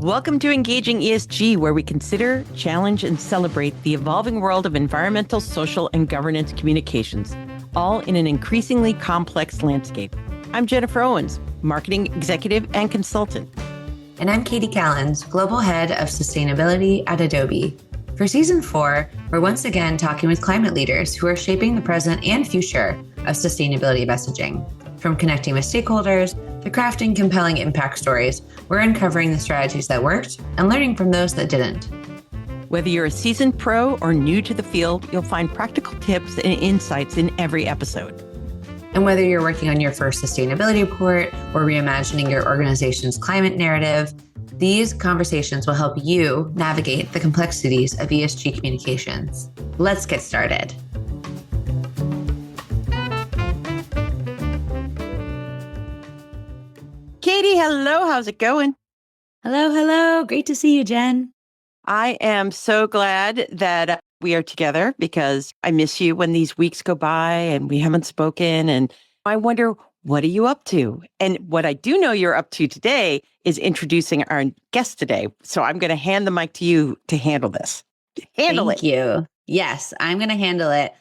Welcome to Engaging ESG, where we consider, challenge, and celebrate the evolving world of environmental, social, and governance communications, all in an increasingly complex landscape. I'm Jennifer Owens, marketing executive and consultant. And I'm Katie Callens, Global Head of Sustainability at Adobe. For Season 4, we're once again talking with climate leaders who are shaping the present and future of sustainability messaging. From connecting with stakeholders to crafting compelling impact stories, we're uncovering the strategies that worked and learning from those that didn't. Whether you're a seasoned pro or new to the field, you'll find practical tips and insights in every episode. And whether you're working on your first sustainability report or reimagining your organization's climate narrative, these conversations will help you navigate the complexities of ESG communications. Let's get started. Katie, hello. How's it going? Hello. Great to see you, Jen. I am so glad that we are together because I miss you when these weeks go by and we haven't spoken. And I wonder, what are you up to? And what I do know you're up to today is introducing our guest today. So I'm going to hand the mic to you to handle this. Thank you. Yes, I'm going to handle it.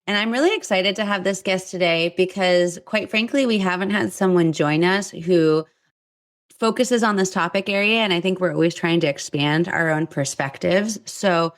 And I'm really excited to have this guest today because, quite frankly, we haven't had someone join us who focuses on this topic area. And I think we're always trying to expand our own perspectives. So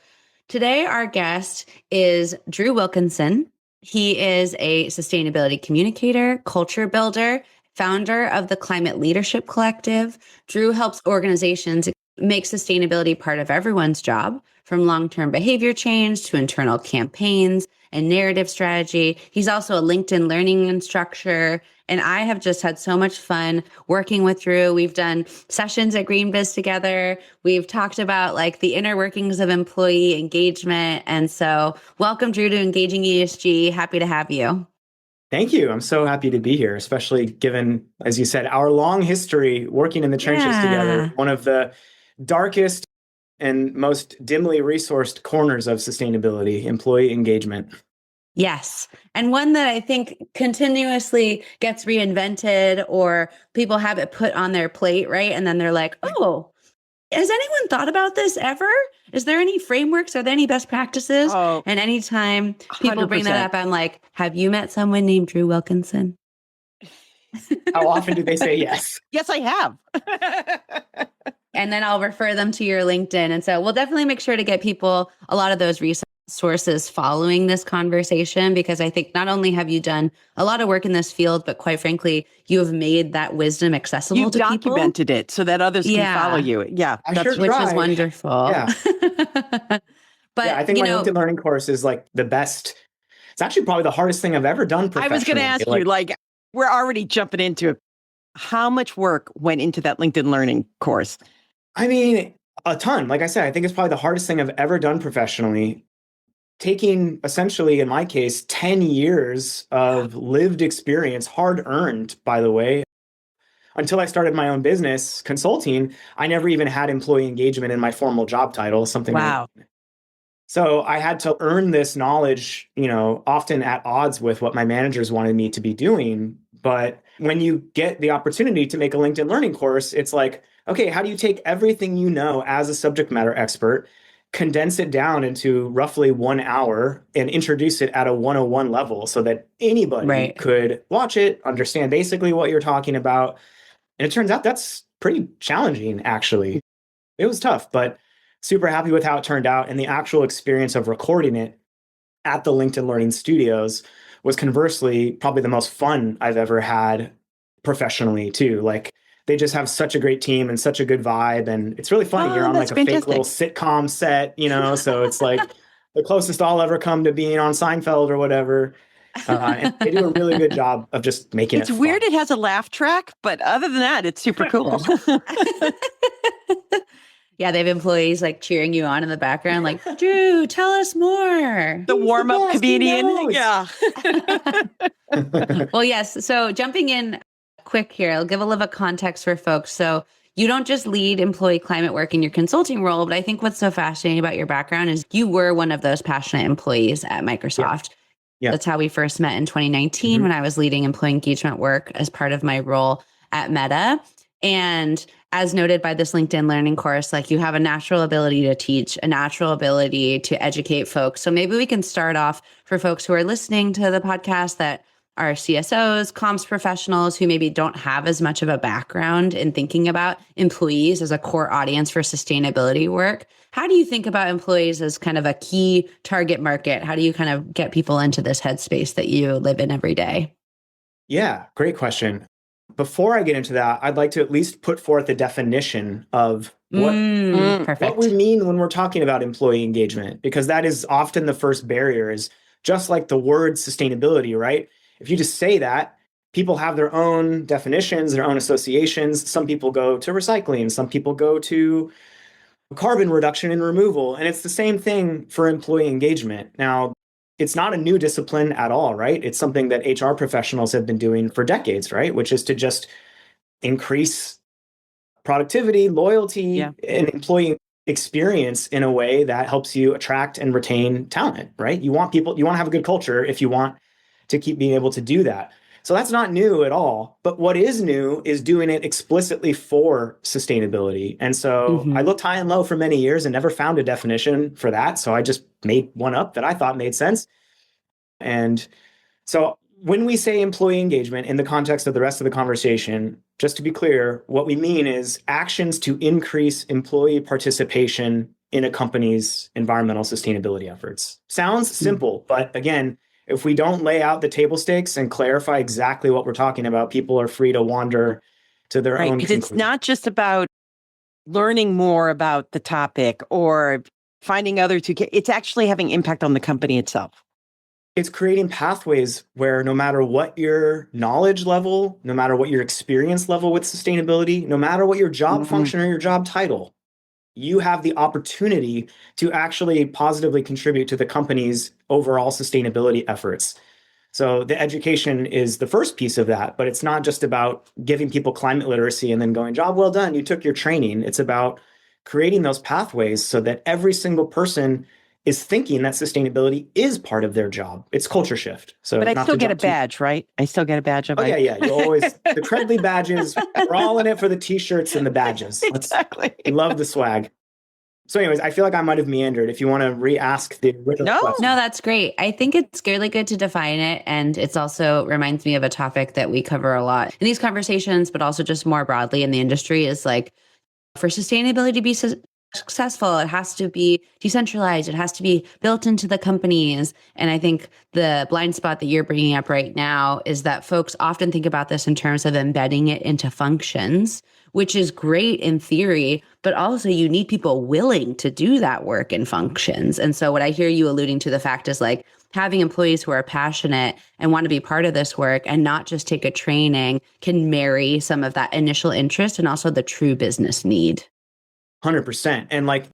today, our guest is Drew Wilkinson. He is a sustainability communicator, culture builder, founder of the Climate Leadership Collective. Drew helps organizations make sustainability part of everyone's job, from long-term behavior change to internal campaigns and narrative strategy. He's also a LinkedIn learning instructor. And I have just had so much fun working with Drew. We've done sessions at GreenBiz together. We've talked about the inner workings of employee engagement. And so welcome, Drew, to Engaging ESG. Happy to have you. Thank you. I'm so happy to be here, especially given, as you said, our long history working in the trenches together. One of the darkest and most dimly resourced corners of sustainability, employee engagement. Yes. And one that I think continuously gets reinvented or people have it put on their plate, right? And then they're like, oh, has anyone thought about this ever? Is there any frameworks? Are there any best practices? Oh, and anytime people bring 100%. that up, I'm like, have you met someone named Drew Wilkinson? How often do they say yes? Yes, I have. And then I'll refer them to your LinkedIn. And so we'll definitely make sure to get people a lot of those resources following this conversation, because I think not only have you done a lot of work in this field, but quite frankly, you have made that wisdom accessible You've to people. You've documented it so that others can follow you. Yeah, which is wonderful. Yeah. But I think my LinkedIn learning course is the best. It's actually probably the hardest thing I've ever done professionally. I was going to ask you, we're already jumping into it. How much work went into that LinkedIn learning course? I mean, a ton. Like I said, I think it's probably the hardest thing I've ever done professionally. Taking essentially, in my case, 10 years of lived experience, hard earned, by the way. Until I started my own business consulting, I never even had employee engagement in my formal job title, something wow. So I had to earn this knowledge, often at odds with what my managers wanted me to be doing. But when you get the opportunity to make a LinkedIn learning course, it's like, okay, how do you take everything you know as a subject matter expert, condense it down into roughly 1 hour and introduce it at a 101 level so that anybody could watch it, understand basically what you're talking about. And it turns out that's pretty challenging, actually. It was tough, but super happy with how it turned out. And the actual experience of recording it at the LinkedIn Learning Studios was conversely probably the most fun I've ever had professionally too. They just have such a great team and such a good vibe. And it's really funny. You're on a fake little sitcom set, so it's the closest I'll ever come to being on Seinfeld or whatever. And they do a really good job of just making it It's weird fun. it has a laugh track, but other than that, it's super cool. Yeah, they have employees cheering you on in the background, Drew, tell us more. The warm-up comedian. Yeah. Well, yes. So jumping in quick here, I'll give a little context for folks. So you don't just lead employee climate work in your consulting role, but I think what's so fascinating about your background is you were one of those passionate employees at Microsoft. Yeah. That's how we first met in 2019 when I was leading employee engagement work as part of my role at Meta. And as noted by this LinkedIn learning course, like you have a natural ability to teach, a natural ability to educate folks. So maybe we can start off for folks who are listening to the podcast that are CSOs, comms professionals who maybe don't have as much of a background in thinking about employees as a core audience for sustainability work. How do you think about employees as kind of a key target market? How do you kind of get people into this headspace that you live in every day? Yeah, great question. Before I get into that, I'd like to at least put forth a definition of what Perfect. we mean when we're talking about employee engagement, because that is often the first barrier, is just like the word sustainability, right? If you just say that, people have their own definitions, their own associations. Some people go to recycling, some people go to carbon reduction and removal. And it's the same thing for employee engagement. Now, it's not a new discipline at all, right? It's something that HR professionals have been doing for decades, right? Which is to just increase productivity, loyalty, and employee experience in a way that helps you attract and retain talent, right? You want to have a good culture if you want to keep being able to do that. So that's not new at all. But what is new is doing it explicitly for sustainability. And so I looked high and low for many years and never found a definition for that. So I just made one up that I thought made sense. And so when we say employee engagement in the context of the rest of the conversation, just to be clear, what we mean is actions to increase employee participation in a company's environmental sustainability efforts. Sounds simple, but again, if we don't lay out the table stakes and clarify exactly what we're talking about, people are free to wander to their own conclusion. It's not just about learning more about the topic or finding others it's actually having impact on the company itself. It's creating pathways where no matter what your knowledge level, no matter what your experience level with sustainability, no matter what your job function or your job title, you have the opportunity to actually positively contribute to the company's overall sustainability efforts. So the education is the first piece of that, but it's not just about giving people climate literacy and then going, job well done, you took your training. It's about creating those pathways so that every single person is thinking that sustainability is part of their job. It's culture shift. So, but I still get a badge, right? I still get a badge. Yeah. You always, the Credly badges, we're all in it for the t-shirts and the badges. Exactly. We love the swag. So anyways, I feel like I might have meandered. If you want to re-ask the original question. No, that's great. I think it's really good to define it. And it's also reminds me of a topic that we cover a lot in these conversations, but also just more broadly in the industry is like, for sustainability to be successful, it has to be decentralized. It has to be built into the companies. And I think the blind spot that you're bringing up right now is that folks often think about this in terms of embedding it into functions, which is great in theory, but also you need people willing to do that work in functions. And so what I hear you alluding to the fact is like having employees who are passionate and want to be part of this work and not just take a training can marry some of that initial interest and also the true business need. 100%. And like,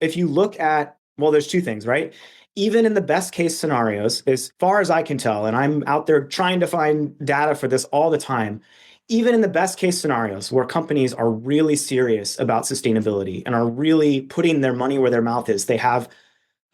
if you look at, well, there's two things, right? Even in the best case scenarios, as far as I can tell, and I'm out there trying to find data for this all the time, even in the best case scenarios where companies are really serious about sustainability and are really putting their money where their mouth is, they have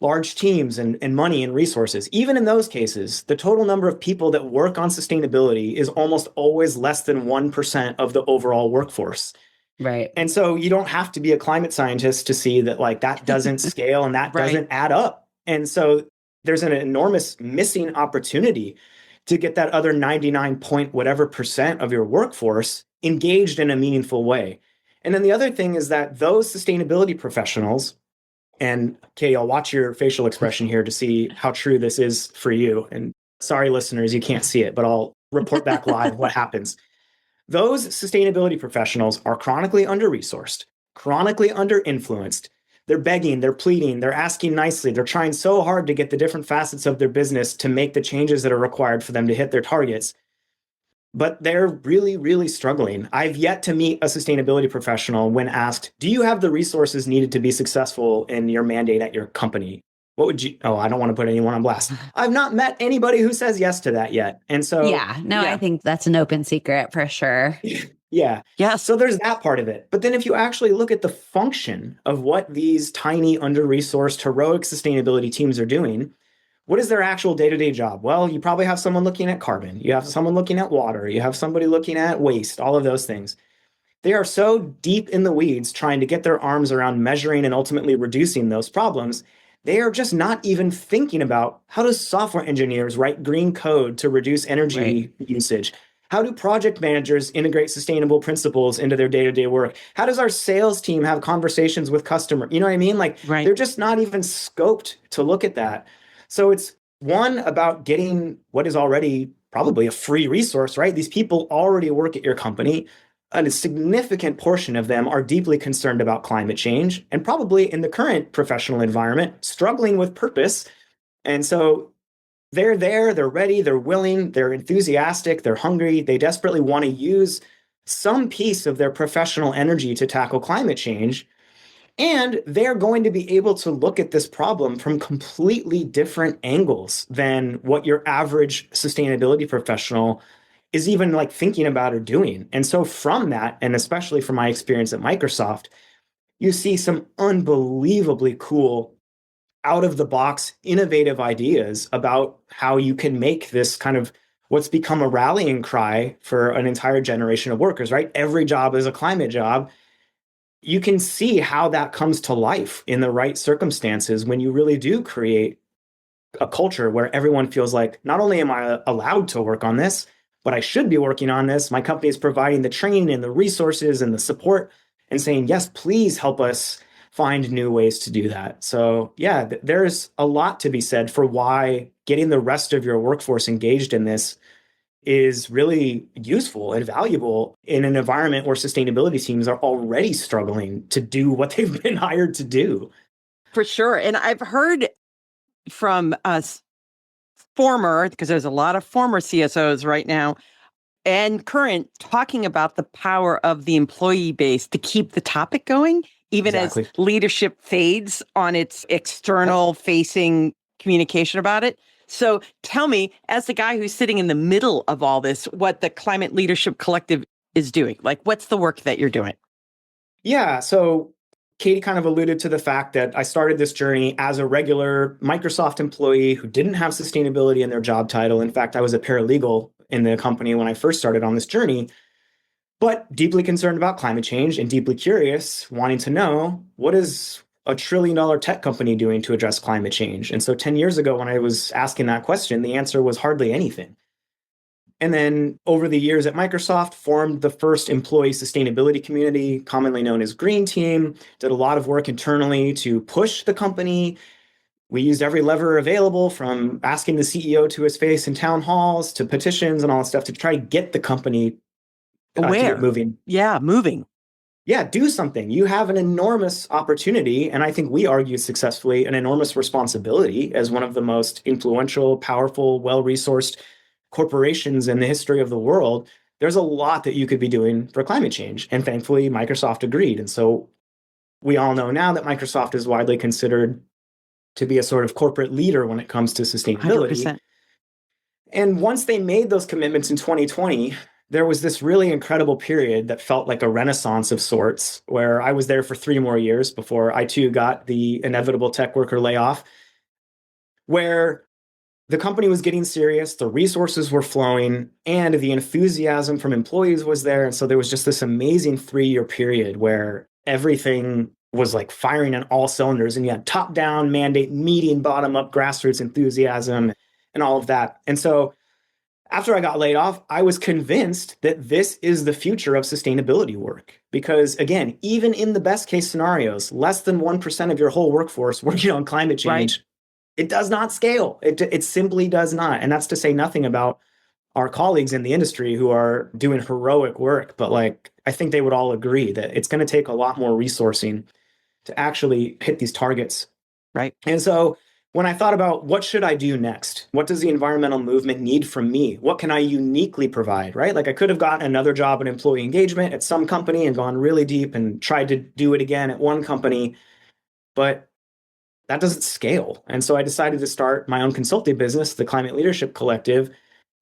large teams and money and resources. Even in those cases, the total number of people that work on sustainability is almost always less than 1% of the overall workforce. Right. And so you don't have to be a climate scientist to see that like that doesn't scale and that doesn't add up. And so there's an enormous missing opportunity to get that other 99 point whatever percent of your workforce engaged in a meaningful way. And then the other thing is that those sustainability professionals, and Katie, I'll watch your facial expression here to see how true this is for you. And sorry, listeners, you can't see it, but I'll report back live what happens. Those sustainability professionals are chronically under-resourced, chronically under-influenced. They're begging, they're pleading, they're asking nicely. They're trying so hard to get the different facets of their business to make the changes that are required for them to hit their targets. But they're really, really struggling. I've yet to meet a sustainability professional when asked, do you have the resources needed to be successful in your mandate at your company? What would you, I don't want to put anyone on blast. I've not met anybody who says yes to that yet. And so, I think that's an open secret for sure. Yeah. So there's that part of it. But then if you actually look at the function of what these tiny, under-resourced, heroic sustainability teams are doing, what is their actual day-to-day job? Well, you probably have someone looking at carbon. You have someone looking at water. You have somebody looking at waste, all of those things. They are so deep in the weeds trying to get their arms around measuring and ultimately reducing those problems. They are just not even thinking about how do software engineers write green code to reduce energy usage? How do project managers integrate sustainable principles into their day-to-day work? How does our sales team have conversations with customers? You know what I mean? Like they're just not even scoped to look at that. So it's one about getting what is already probably a free resource, right? These people already work at your company. A significant portion of them are deeply concerned about climate change and probably in the current professional environment, struggling with purpose. And so they're there, they're ready, they're willing, they're enthusiastic, they're hungry, they desperately want to use some piece of their professional energy to tackle climate change. And they're going to be able to look at this problem from completely different angles than what your average sustainability professional is even like thinking about or doing. And so from that, and especially from my experience at Microsoft, you see some unbelievably cool out of the box innovative ideas about how you can make this kind of what's become a rallying cry for an entire generation of workers, right? Every job is a climate job. You can see how that comes to life in the right circumstances when you really do create a culture where everyone feels like, not only am I allowed to work on this, but I should be working on this. My company is providing the training and the resources and the support and saying, yes, please help us find new ways to do that. So yeah, there's a lot to be said for why getting the rest of your workforce engaged in this is really useful and valuable in an environment where sustainability teams are already struggling to do what they've been hired to do. For sure. And I've heard from us former, because there's a lot of former CSOs right now, and current, talking about the power of the employee base to keep the topic going, even as leadership fades on its external facing communication about it. So tell me, as the guy who's sitting in the middle of all this, what the Climate Leadership Collective is doing. Like, what's the work that you're doing? Yeah, so Katie kind of alluded to the fact that I started this journey as a regular Microsoft employee who didn't have sustainability in their job title. In fact, I was a paralegal in the company when I first started on this journey, but deeply concerned about climate change and deeply curious, wanting to know, what is a $1 trillion tech company doing to address climate change? And so 10 years ago, when I was asking that question, the answer was hardly anything. And then over the years at Microsoft, formed the first employee sustainability community, commonly known as Green Team, did a lot of work internally to push the company. We used every lever available, from asking the CEO to his face in town halls to petitions and all that stuff, to try to get the company to get moving. Yeah, moving. Yeah, do something. You have an enormous opportunity, and I think we argued successfully an enormous responsibility as one of the most influential, powerful, well-resourced corporations in the history of the world. There's a lot that you could be doing for climate change. And thankfully, Microsoft agreed. And so we all know now that Microsoft is widely considered to be a sort of corporate leader when it comes to sustainability. 100%. And once they made those commitments in 2020, there was this really incredible period that felt like a renaissance of sorts, where I was there for 3 more years before I too got the inevitable tech worker layoff, where the company was getting serious, the resources were flowing, and the enthusiasm from employees was there. And so there was just this amazing 3-year period where everything was like firing on all cylinders, and you had top-down mandate meeting, bottom-up grassroots enthusiasm and all of that. And so after I got laid off, I was convinced that this is the future of sustainability work. Because again, even in the best case scenarios, less than 1% of your whole workforce working on climate change, it does not scale. It simply does not. And that's to say nothing about our colleagues in the industry who are doing heroic work. But like, I think they would all agree that it's going to take a lot more resourcing to actually hit these targets. Right. And so when I thought about what should I do next, what does the environmental movement need from me? What can I uniquely provide, right? Like I could have gotten another job in employee engagement at some company and gone really deep and tried to do it again at one company, but that doesn't scale. And so I decided to start my own consulting business, the Climate Leadership Collective,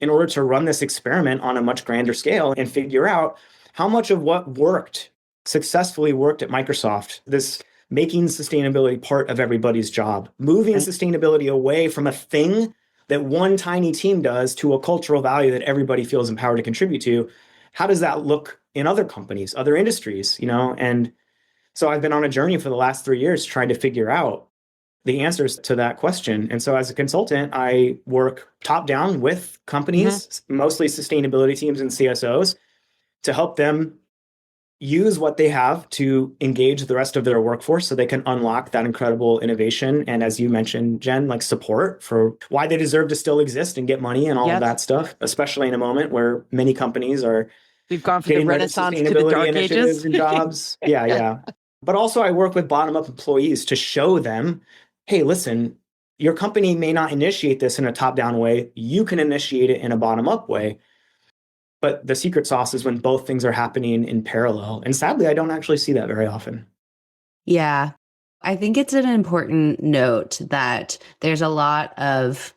in order to run this experiment on a much grander scale and figure out how much of what successfully worked at Microsoft, this making sustainability part of everybody's job, moving sustainability away from a thing that one tiny team does to a cultural value that everybody feels empowered to contribute to. how does that look in other companies, other industries, And so I've been on a journey for the last 3 years trying to figure out the answers to that question. And so as a consultant, I work top down with companies, mostly sustainability teams and CSOs, to help them use what they have to engage the rest of their workforce so they can unlock that incredible innovation. And as you mentioned, Jen, like support for why they deserve to still exist and get money and all of that stuff, especially in a moment where many companies are We've gone from the Renaissance to the sustainability Dark initiatives Ages. and jobs. Yeah. But also I work with bottom-up employees to show them, hey, listen, your company may not initiate this in a top-down way. You can initiate it in a bottom-up way. But the secret sauce is when both things are happening in parallel. And sadly, I don't actually see that very often. Yeah. I think it's an important note that there's a lot of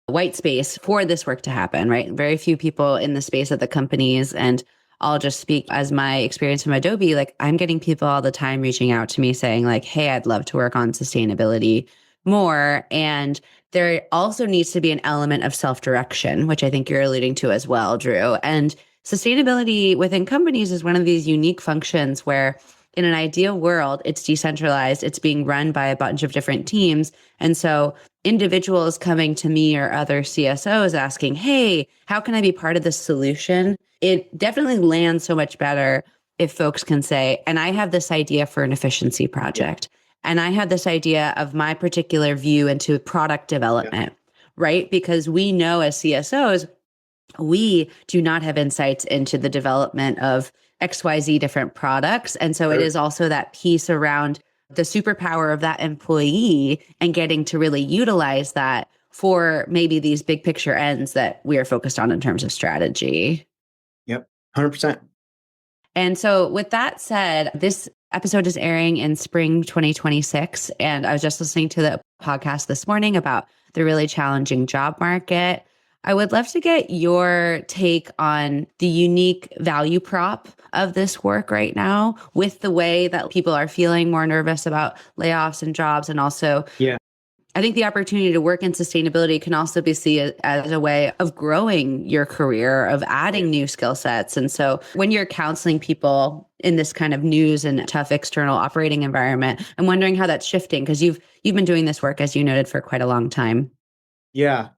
white space for this work to happen, right? Very few people in the space at the companies. And I'll just speak as my experience from Adobe. Like, I'm getting people all the time reaching out to me saying like, hey, I'd love to work on sustainability more. And there also needs to be an element of self-direction, which I think you're alluding to as well, Drew. And sustainability within companies is one of these unique functions where in an ideal world, it's decentralized, it's being run by a bunch of different teams. And so individuals coming to me or other CSOs asking, hey, how can I be part of this solution? It definitely lands so much better if folks can say, and I have this idea for an efficiency project. And I have this idea of my particular view into product development, right? Because we know as CSOs, we do not have insights into the development of XYZ different products. And so it is also that piece around the superpower of that employee and getting to really utilize that for maybe these big picture ends that we are focused on in terms of strategy. Yep, 100%. And so with that said, this episode is airing in spring 2026. And I was just listening to the podcast this morning about the really challenging job market. I would love to get your take on the unique value prop of this work right now with the way that people are feeling more nervous about layoffs and jobs. And also, I think the opportunity to work in sustainability can also be seen as a way of growing your career, of adding new skill sets. And so when you're counseling people in this kind of news and tough external operating environment, I'm wondering how that's shifting because you've been doing this work, as you noted, for quite a long time. Yeah.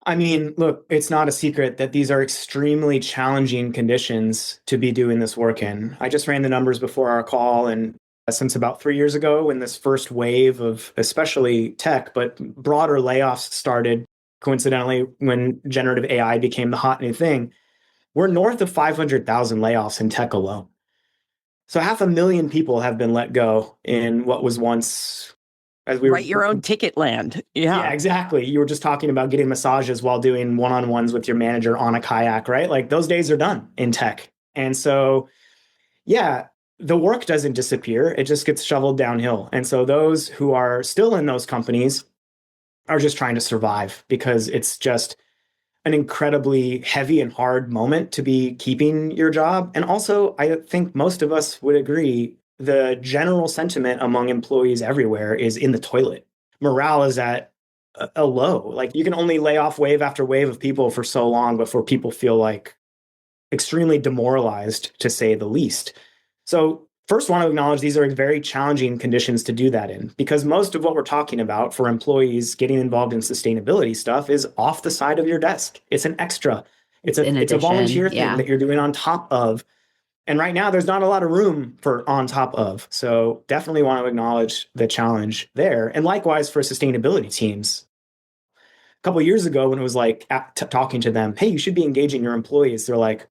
I mean, look, it's not a secret that these are extremely challenging conditions to be doing this work in. I just ran the numbers before our call, and since about 3 years ago, when this first wave of especially tech, but broader layoffs started, coincidentally, when generative AI became the hot new thing, we're north of 500,000 layoffs in tech alone. So 500,000 people have been let go in what was once, as we write your own ticket land. Yeah, exactly. You were just talking about getting massages while doing one-on-ones with your manager on a kayak, right? Like those days are done in tech. And so, the work doesn't disappear. It just gets shoveled downhill. And so those who are still in those companies are just trying to survive because it's just an incredibly heavy and hard moment to be keeping your job. And also, I think most of us would agree the general sentiment among employees everywhere is in the toilet. Morale is at a low. Like you can only lay off wave after wave of people for so long before people feel like extremely demoralized, to say the least. So first, I want to acknowledge these are very challenging conditions to do that in, because most of what we're talking about for employees getting involved in sustainability stuff is off the side of your desk. It's an extra. It's a volunteer thing that you're doing on top of. And right now, there's not a lot of room for on top of. So definitely want to acknowledge the challenge there. And likewise for sustainability teams. A couple of years ago, when it was like talking to them, hey, you should be engaging your employees. They're like,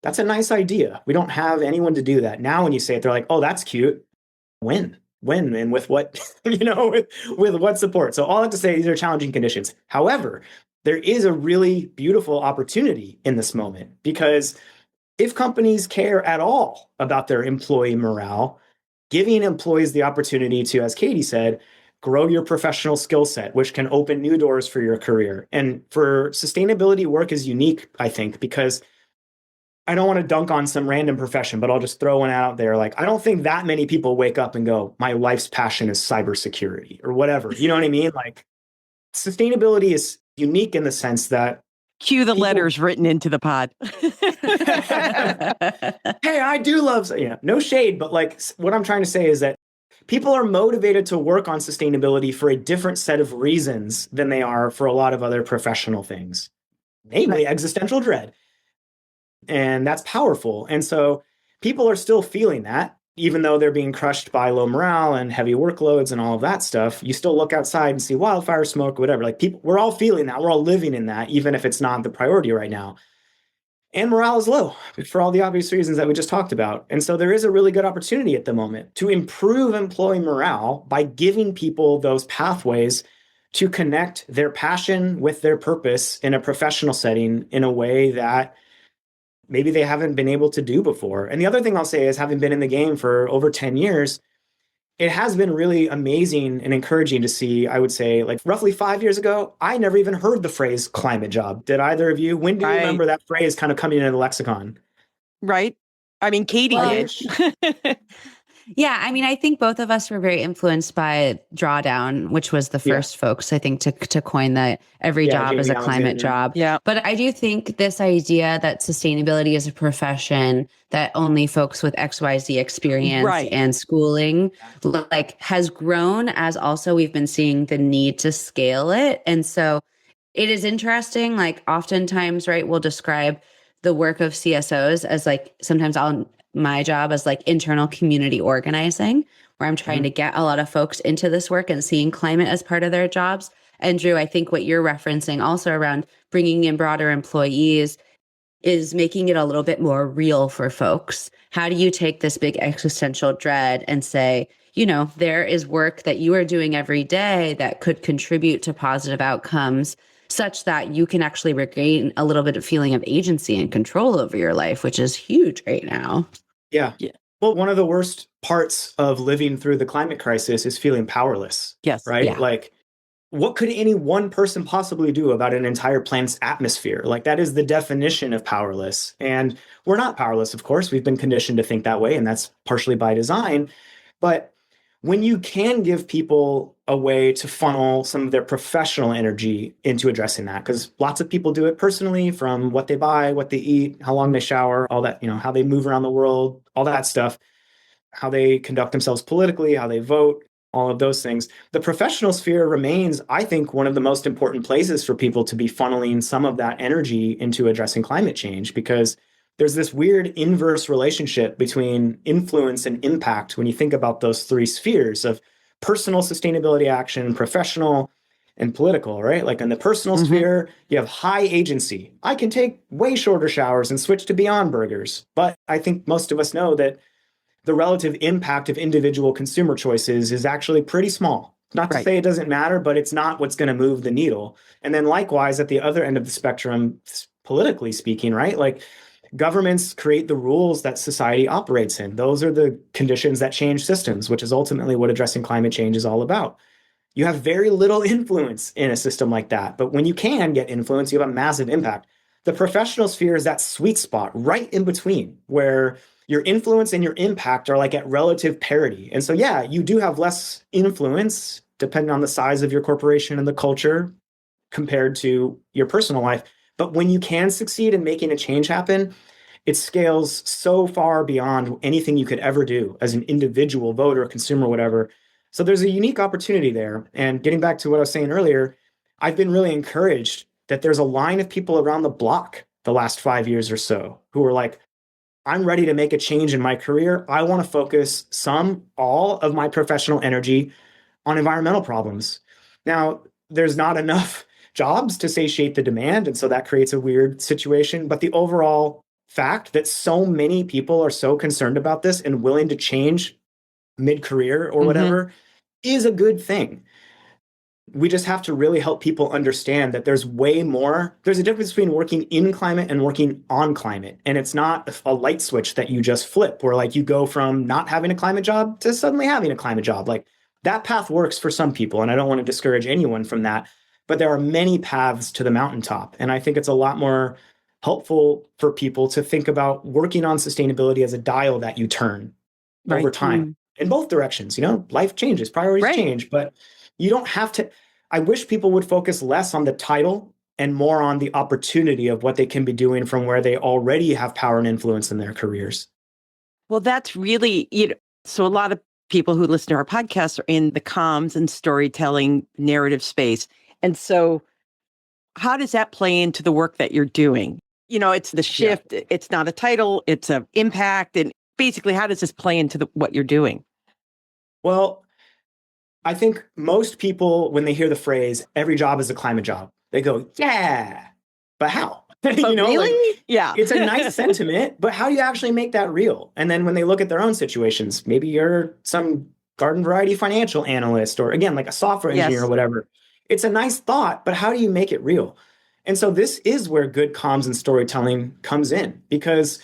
that's a nice idea. We don't have anyone to do that. Now, when you say it, they're like, oh, that's cute. When, and with what, with what support? So all I have to say, these are challenging conditions. However, there is a really beautiful opportunity in this moment, because if companies care at all about their employee morale, giving employees the opportunity to, as Katie said, grow your professional skill set, which can open new doors for your career. And for sustainability work is unique, I think, because I don't want to dunk on some random profession, but I'll just throw one out there. Like, I don't think that many people wake up and go, my life's passion is cybersecurity or whatever. You know what I mean? Like, sustainability is unique in the sense that Cue the letters written into the pod. Hey, I do love, no shade, but like what I'm trying to say is that people are motivated to work on sustainability for a different set of reasons than they are for a lot of other professional things, namely existential dread. And that's powerful. And so people are still feeling that, even though they're being crushed by low morale and heavy workloads and all of that stuff. You still look outside and see wildfire smoke, whatever. Like people, we're all feeling that. We're all living in that, even if it's not the priority right now. And morale is low for all the obvious reasons that we just talked about. And so there is a really good opportunity at the moment to improve employee morale by giving people those pathways to connect their passion with their purpose in a professional setting in a way that maybe they haven't been able to do before. And the other thing I'll say is, having been in the game for over 10 years, it has been really amazing and encouraging to see. I would say, like roughly 5 years ago, I never even heard the phrase climate job. Did either of you? When do you remember that phrase kind of coming into the lexicon? Right. I mean, Katie did. Yeah, I mean, I think both of us were very influenced by Drawdown, which was the first folks, I think, to coin that every job Jamie is a climate job. Yeah. But I do think this idea that sustainability is a profession that only folks with XYZ experience and schooling like has grown, as also we've been seeing the need to scale it. And so it is interesting, like oftentimes, right, we'll describe the work of CSOs as like, sometimes my job as like internal community organizing, where I'm trying to get a lot of folks into this work and seeing climate as part of their jobs. And Drew, I think what you're referencing also around bringing in broader employees is making it a little bit more real for folks. How do you take this big existential dread and say, you know, there is work that you are doing every day that could contribute to positive outcomes, such that you can actually regain a little bit of feeling of agency and control over your life, which is huge right now. Yeah. Well, one of the worst parts of living through the climate crisis is feeling powerless. Yes. Right? Yeah. Like, what could any one person possibly do about an entire planet's atmosphere? Like, that is the definition of powerless. And we're not powerless, of course. We've been conditioned to think that way, and that's partially by design. But when you can give people a way to funnel some of their professional energy into addressing that, because lots of people do it personally, from what they buy, what they eat, how long they shower, all that, how they move around the world, all that stuff, how they conduct themselves politically, how they vote, all of those things. The professional sphere remains, I think, one of the most important places for people to be funneling some of that energy into addressing climate change, because there's this weird inverse relationship between influence and impact when you think about those three spheres of personal sustainability action, professional, and political, right? Like in the personal sphere, you have high agency. I can take way shorter showers and switch to Beyond Burgers. But I think most of us know that the relative impact of individual consumer choices is actually pretty small. Not to say it doesn't matter, but it's not what's going to move the needle. And then likewise, at the other end of the spectrum, politically speaking, right? Like, governments create the rules that society operates in. Those are the conditions that change systems, which is ultimately what addressing climate change is all about. You have very little influence in a system like that. But when you can get influence, you have a massive impact. The professional sphere is that sweet spot right in between, where your influence and your impact are like at relative parity. And so, yeah, you do have less influence depending on the size of your corporation and the culture compared to your personal life. But when you can succeed in making a change happen, it scales so far beyond anything you could ever do as an individual voter, consumer, whatever. So there's a unique opportunity there. And getting back to what I was saying earlier, I've been really encouraged that there's a line of people around the block the last 5 years or so who are like, I'm ready to make a change in my career. I want to focus all of my professional energy on environmental problems. Now, there's not enough jobs to satiate the demand. And so that creates a weird situation. But the overall fact that so many people are so concerned about this and willing to change mid-career or whatever is a good thing. We just have to really help people understand that there's way more. There's a difference between working in climate and working on climate. And it's not a light switch that you just flip, where like you go from not having a climate job to suddenly having a climate job. Like, that path works for some people, and I don't want to discourage anyone from that. But there are many paths to the mountaintop. And I think it's a lot more helpful for people to think about working on sustainability as a dial that you turn over time in both directions. Life changes, priorities change, but you don't have to. I wish people would focus less on the title and more on the opportunity of what they can be doing from where they already have power and influence in their careers. Well, that's really, so a lot of people who listen to our podcast are in the comms and storytelling narrative space. And so how does that play into the work that you're doing? It's the shift. Yeah. It's not a title, it's an impact. And basically, how does this play into what you're doing? Well, I think most people, when they hear the phrase, every job is a climate job, they go, yeah, but how? Really? Yeah. It's a nice sentiment, but how do you actually make that real? And then when they look at their own situations, maybe you're some garden variety financial analyst, or again, like a software engineer or whatever. It's a nice thought, but how do you make it real? And so this is where good comms and storytelling comes in, because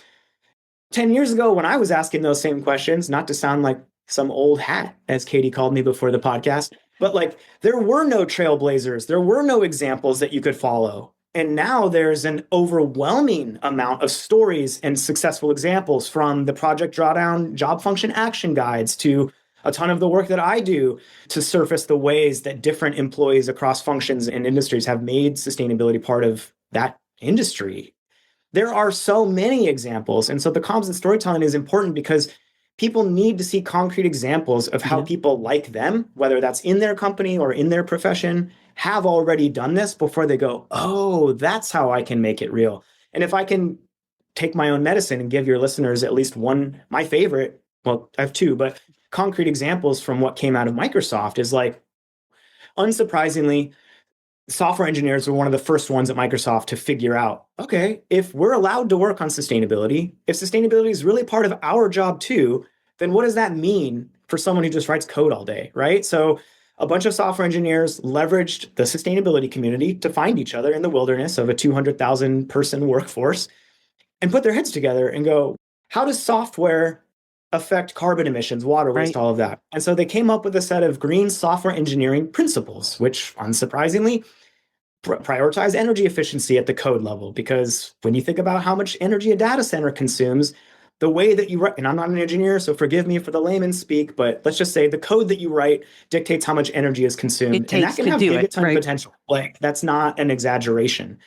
10 years ago, when I was asking those same questions, not to sound like some old hat, as Katie called me before the podcast, but like there were no trailblazers, there were no examples that you could follow. And now there's an overwhelming amount of stories and successful examples, from the Project Drawdown job function action guides to a ton of the work that I do to surface the ways that different employees across functions and industries have made sustainability part of that industry. There are so many examples. And so the comms and storytelling is important because people need to see concrete examples of how people like them, whether that's in their company or in their profession, have already done this before they go, oh, that's how I can make it real. And if I can take my own medicine and give your listeners at least one, my favorite, well, I have two, but concrete examples from what came out of Microsoft is like, unsurprisingly, software engineers were one of the first ones at Microsoft to figure out, okay, if we're allowed to work on sustainability, if sustainability is really part of our job too, then what does that mean for someone who just writes code all day, right? So a bunch of software engineers leveraged the sustainability community to find each other in the wilderness of a 200,000 person workforce and put their heads together and go, how does software affect carbon emissions, water waste, all of that? And so they came up with a set of green software engineering principles, which unsurprisingly prioritize energy efficiency at the code level. Because when you think about how much energy a data center consumes, the way that you write, and I'm not an engineer, so forgive me for the layman speak, but let's just say the code that you write dictates how much energy is consumed. And that can have gigaton potential. Like, that's not an exaggeration.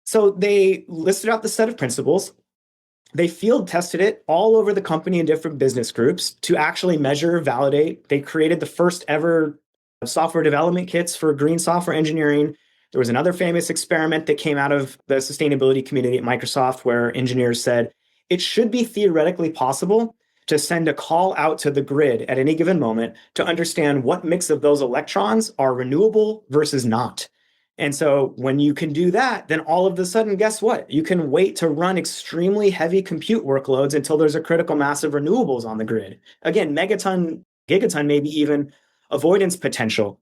So they listed out the set of principles. They field tested it all over the company in different business groups to actually measure, validate. They created the first ever software development kits for green software engineering. There was another famous experiment that came out of the sustainability community at Microsoft where engineers said, it should be theoretically possible to send a call out to the grid at any given moment to understand what mix of those electrons are renewable versus not. And so when you can do that, then all of a sudden, guess what? You can wait to run extremely heavy compute workloads until there's a critical mass of renewables on the grid. Again, megaton, gigaton, maybe even avoidance potential.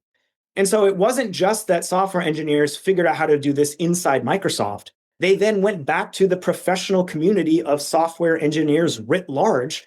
And so it wasn't just that software engineers figured out how to do this inside Microsoft. They then went back to the professional community of software engineers writ large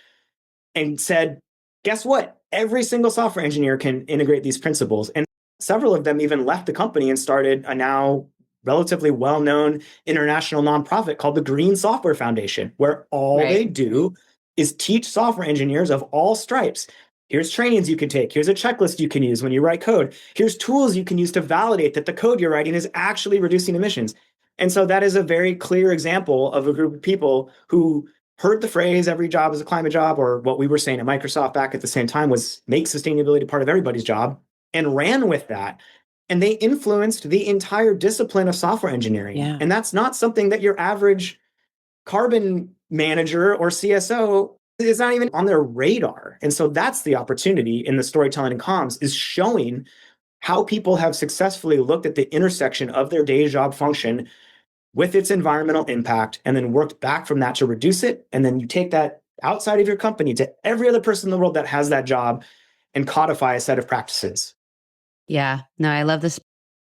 and said, guess what? Every single software engineer can integrate these principles. And several of them even left the company and started a now relatively well-known international nonprofit called the Green Software Foundation, where all they do is teach software engineers of all stripes. Here's trainings you can take. Here's a checklist you can use when you write code. Here's tools you can use to validate that the code you're writing is actually reducing emissions. And so that is a very clear example of a group of people who heard the phrase, every job is a climate job, or what we were saying at Microsoft back at the same time was make sustainability part of everybody's job, and ran with that. And they influenced the entire discipline of software engineering. Yeah. And that's not something that your average carbon manager or CSO is not even on their radar. And so that's the opportunity in the storytelling and comms, is showing how people have successfully looked at the intersection of their day job function with its environmental impact and then worked back from that to reduce it. And then you take that outside of your company to every other person in the world that has that job and codify a set of practices. Yeah, no, I love this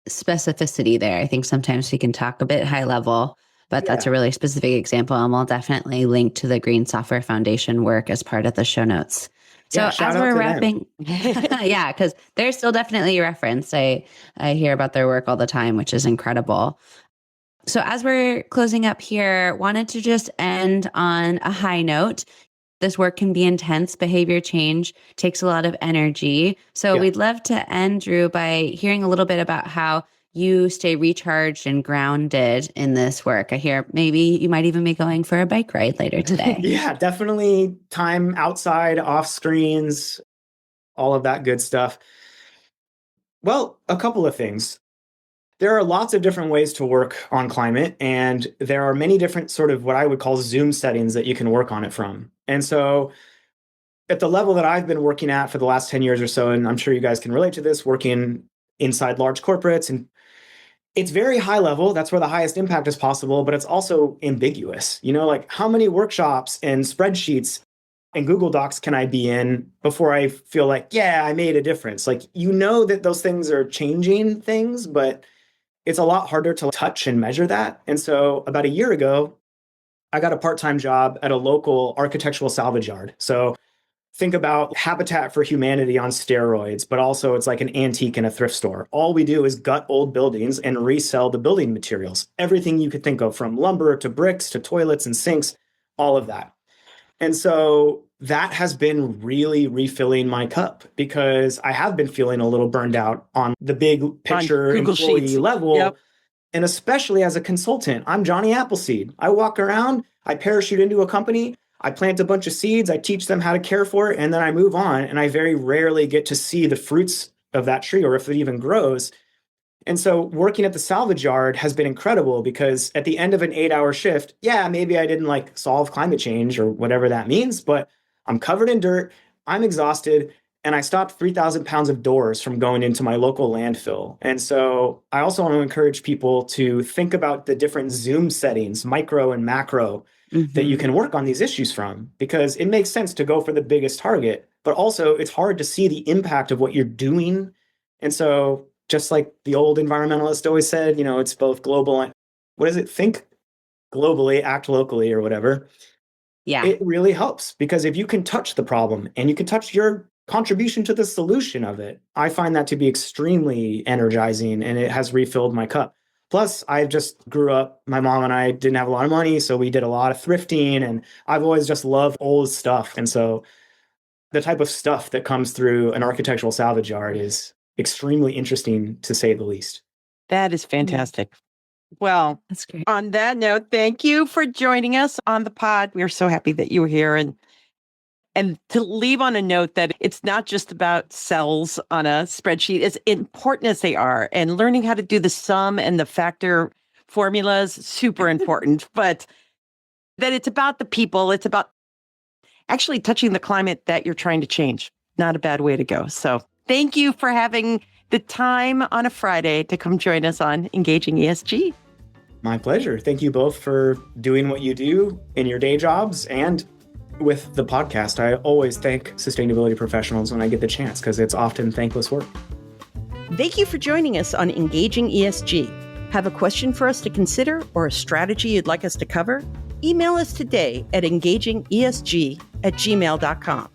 specificity there. I think sometimes we can talk a bit high level, but that's a really specific example. And we'll definitely link to the Green Software Foundation work as part of the show notes. So as we're wrapping, yeah, because they're still definitely referenced. I hear about their work all the time, which is incredible. So as we're closing up here, wanted to just end on a high note. This work can be intense. Behavior change takes a lot of energy. So we'd love to end, Drew, by hearing a little bit about how you stay recharged and grounded in this work. I hear maybe you might even be going for a bike ride later today. Yeah, definitely time outside, off screens, all of that good stuff. Well, a couple of things. There are lots of different ways to work on climate, and there are many different sort of what I would call Zoom settings that you can work on it from. And so at the level that I've been working at for the last 10 years or so, and I'm sure you guys can relate to this, working inside large corporates, and it's very high level. That's where the highest impact is possible, but it's also ambiguous. Like how many workshops and spreadsheets and Google Docs can I be in before I feel like, yeah, I made a difference? Like, that those things are changing things, but it's a lot harder to touch and measure that. And so about a year ago, I got a part-time job at a local architectural salvage yard. So think about Habitat for Humanity on steroids, but also it's like an antique in a thrift store. All we do is gut old buildings and resell the building materials. Everything you could think of, from lumber to bricks to toilets and sinks, all of that. And so that has been really refilling my cup, because I have been feeling a little burned out on the big picture employee Sheets. level. Yep. And especially as a consultant, I'm Johnny Appleseed. I walk around, I parachute into a company, I plant a bunch of seeds, I teach them how to care for it, and then I move on. And I very rarely get to see the fruits of that tree, or if it even grows. And so working at the salvage yard has been incredible, because at the end of an 8-hour shift, yeah, maybe I didn't solve climate change or whatever that means, but I'm covered in dirt, I'm exhausted, and I stopped 3,000 pounds of doors from going into my local landfill. And so I also want to encourage people to think about the different Zoom settings, micro and macro, that you can work on these issues from, because it makes sense to go for the biggest target, but also it's hard to see the impact of what you're doing. And so just like the old environmentalist always said, it's both global and think globally, act locally, or whatever. Yeah. It really helps, because if you can touch the problem and you can touch your contribution to the solution of it, I find that to be extremely energizing, and it has refilled my cup. Plus, I just grew up, my mom and I didn't have a lot of money, so we did a lot of thrifting, and I've always just loved old stuff. And so the type of stuff that comes through an architectural salvage yard is extremely interesting, to say the least. That is fantastic. Well, That's great. on that note, thank you for joining us on the pod. We are so happy that you were here, and to leave on a note that it's not just about cells on a spreadsheet, as important as they are, and learning how to do the sum and the factor formulas, super important, but that it's about the people. It's about actually touching the climate that you're trying to change. Not a bad way to go. So thank you for having the time on a Friday to come join us on Engaging ESG. My pleasure. Thank you both for doing what you do in your day jobs and with the podcast. I always thank sustainability professionals when I get the chance, because it's often thankless work. Thank you for joining us on Engaging ESG. Have a question for us to consider or a strategy you'd like us to cover? Email us today at engagingesg@gmail.com.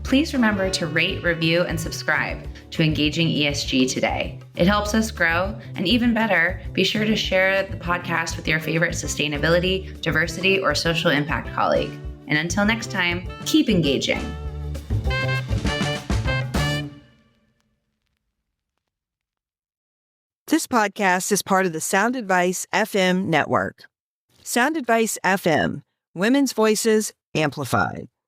Please remember to rate, review, and subscribe to Engaging ESG today. It helps us grow, and even better, be sure to share the podcast with your favorite sustainability, diversity, or social impact colleague. And until next time, keep engaging. This podcast is part of the Sound Advice FM network. Sound Advice FM, women's voices amplified.